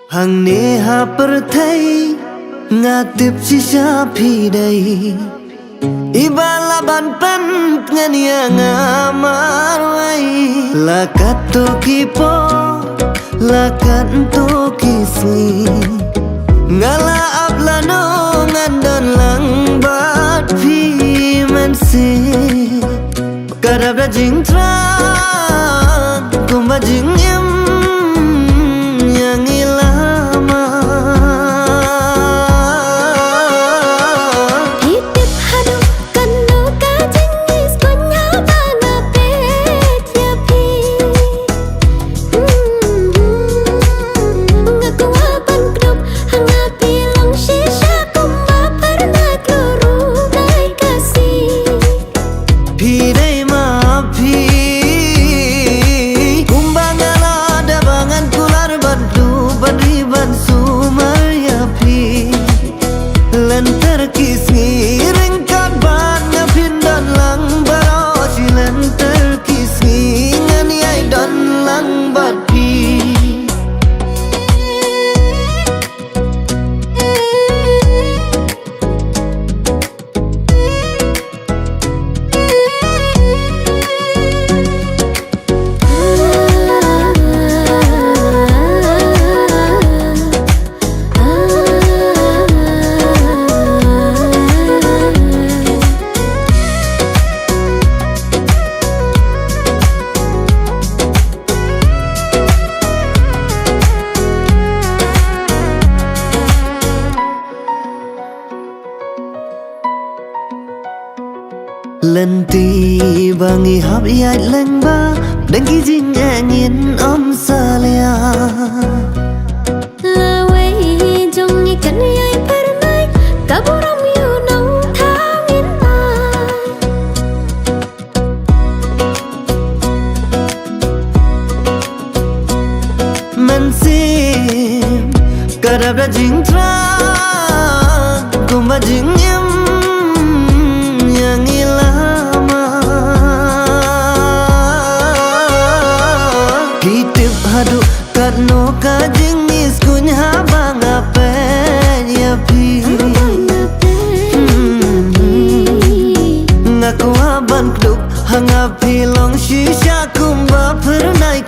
hằng nê ha per thấy ngà tiếp shisha phi đây ibala ban pen ngania nga marwai la kato kipo la kanto kismi ngala abla no ngandan lang bat phi man se karab da jing tra kumba jing em yang ilama hitip hadu kanu ka jingis punya bana pet ya pi ngaku aban grup hanga bilang shisha kumba pernah keluru dai kasih phi dai ma phi kumba ngala da bangan kular bantu ban sumar ya phi lenter kisni ringkat ban ngapin dan lang baro si lenter kisni ngani ai dan lang bat phi lần ti bangi hab yai leng ba dangi jing angin om salia la wei jong ni kan yai pernai kaburong yu nong thangin ai man sim karab da jing tra kumba jing em yang ilama hitip hadu karno ka jing is kunya banga pe ya pi ngaku aban klub hanga pilong shisha kumba pernai